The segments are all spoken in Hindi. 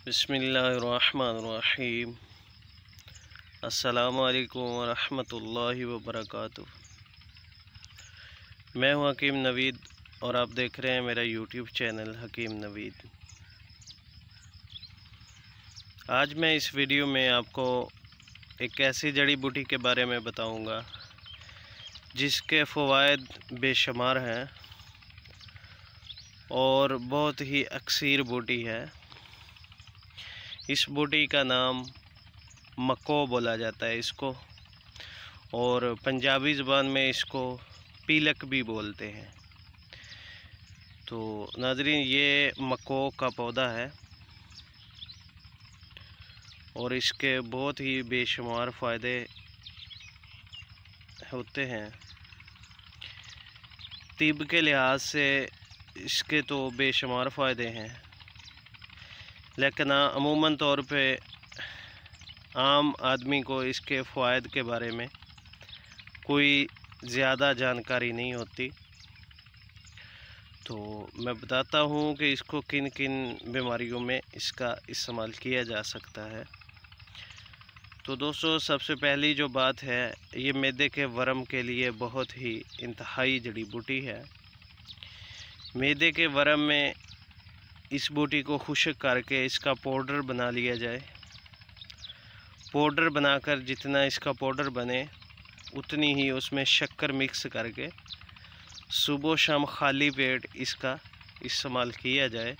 बिस्मिल्लाहिर्रहमानिर्रहीम। अस्सलामु अलैकुम वरहमतुल्लाहि वबरकातुहू। मैं हूं हकीम नवीद और आप देख रहे हैं मेरा यूट्यूब चैनल हकीम नवीद। आज मैं इस वीडियो में आपको एक ऐसी जड़ी बूटी के बारे में बताऊंगा जिसके फ़वाइद बेशुमार हैं और बहुत ही अक्सीर बूटी है। इस बूटी का नाम मको बोला जाता है इसको, और पंजाबी ज़बान में इसको पीलक भी बोलते हैं। तो नाज़रीन, ये मको का पौधा है और इसके बहुत ही बेशुमार फ़ायदे होते हैं। तिब के लिहाज से इसके तो बेशुमार फ़ायदे हैं, लेकिन अमूमन तौर पे आम आदमी को इसके फ़वाइद के बारे में कोई ज़्यादा जानकारी नहीं होती। तो मैं बताता हूँ कि इसको किन किन बीमारियों में इसका इस्तेमाल किया जा सकता है। तो दोस्तों, सबसे पहली जो बात है, ये मैदे के वर्म के लिए बहुत ही इंतहाई जड़ी बूटी है। मैदे के वर्म में इस बूटी को खुश्क करके इसका पाउडर बना लिया जाए। पाउडर बनाकर जितना इसका पाउडर बने उतनी ही उसमें शक्कर मिक्स करके सुबह शाम खाली पेट इसका इस्तेमाल किया जाए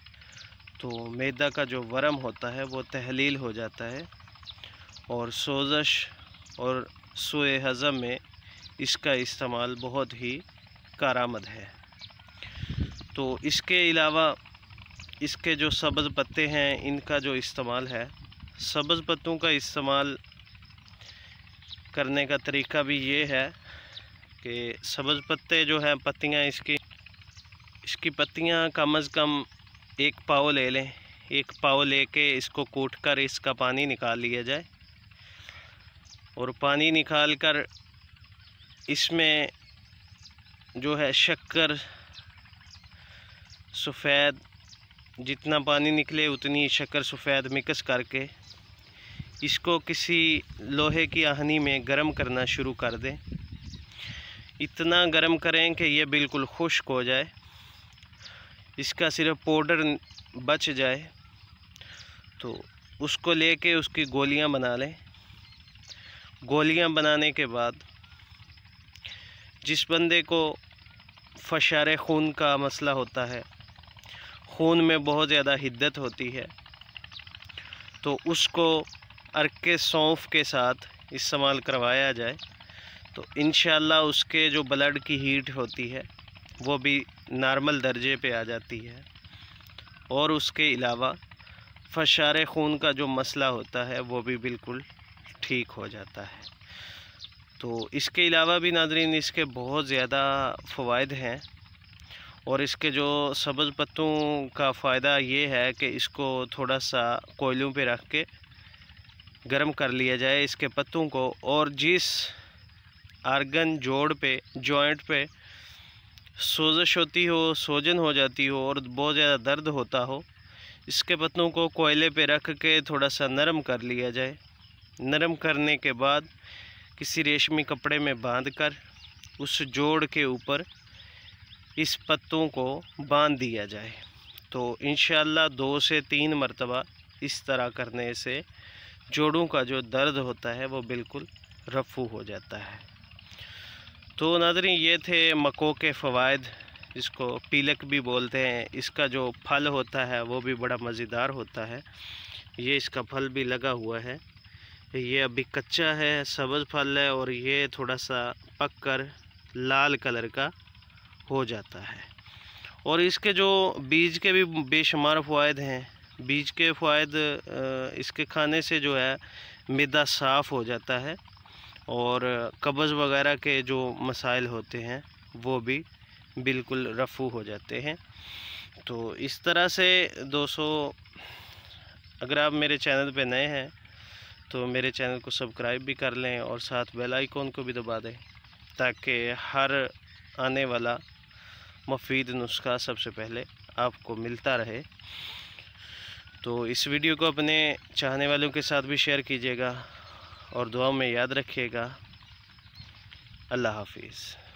तो मैदा का जो वर्म होता है वो तहलील हो जाता है और सोज़श और सूए हज़म में इसका इस्तेमाल बहुत ही कारआमद है। तो इसके अलावा इसके जो सब्ज़ पत्ते हैं, इनका जो इस्तेमाल है, सब्ज़ पत्तों का इस्तेमाल करने का तरीका भी ये है कि सब्ज़ पत्ते जो हैं, पत्तियाँ इसकी पत्तियाँ कम अज़ कम एक पाव ले लें। एक पाव लेके इसको कूट कर इसका पानी निकाल लिया जाए और पानी निकाल कर इसमें जो है शक्कर, सफ़ेद, जितना पानी निकले उतनी शक्कर सफ़ेद मिक्स करके इसको किसी लोहे की आहनी में गर्म करना शुरू कर दें। इतना गर्म करें कि ये बिल्कुल खुश्क हो जाए, इसका सिर्फ पाउडर बच जाए। तो उसको लेके उसकी गोलियां बना लें। गोलियां बनाने के बाद जिस बंदे को फशारे खून का मसला होता है, खून में बहुत ज़्यादा हिद्दत होती है, तो उसको अर्के सौंफ के साथ इस्तेमाल करवाया जाए तो इंशाअल्लाह उसके जो ब्लड की हीट होती है वो भी नॉर्मल दर्जे पे आ जाती है और उसके अलावा फशारे खून का जो मसला होता है वो भी बिल्कुल ठीक हो जाता है। तो इसके अलावा भी नाज़रीन, इसके बहुत ज़्यादा फ़वाइद हैं और इसके जो सब्ज़ पत्तों का फ़ायदा ये है कि इसको थोड़ा सा कोयलों पे रख के गर्म कर लिया जाए इसके पत्तों को, और जिस आर्गन जोड़ पे, जॉइंट पे सोजश होती हो, सोजन हो जाती हो और बहुत ज़्यादा दर्द होता हो, इसके पत्तों को कोयले पे रख के थोड़ा सा नरम कर लिया जाए। नरम करने के बाद किसी रेशमी कपड़े में बांध कर उस जोड़ के ऊपर इस पत्तों को बांध दिया जाए तो इंशाअल्लाह 2 से 3 मरतबा इस तरह करने से जोड़ों का जो दर्द होता है वो बिल्कुल रफ़ू हो जाता है। तो नाज़रीन, ये थे मको के फ़वाइद, इसको पीलक भी बोलते हैं। इसका जो फल होता है वो भी बड़ा मज़ेदार होता है। ये इसका फल भी लगा हुआ है, ये अभी कच्चा है, सब्ज़ फल है और ये थोड़ा सा पक कर लाल कलर का हो जाता है। और इसके जो बीज के भी बेशुमार फ़वाइद हैं। बीज के फ़वाइद, इसके खाने से जो है मैदा साफ़ हो जाता है और कब्ज़ वगैरह के जो मसाइल होते हैं वो भी बिल्कुल रफ़ू हो जाते हैं। तो इस तरह से दोस्तों, अगर आप मेरे चैनल पे नए हैं तो मेरे चैनल को सब्सक्राइब भी कर लें और साथ बेल आइकॉन को भी दबा दें ताकि हर आने वाला मुफीद नुस्खा सबसे पहले आपको मिलता रहे। तो इस वीडियो को अपने चाहने वालों के साथ भी शेयर कीजिएगा और दुआओं में याद रखिएगा। अल्लाह हाफिज़।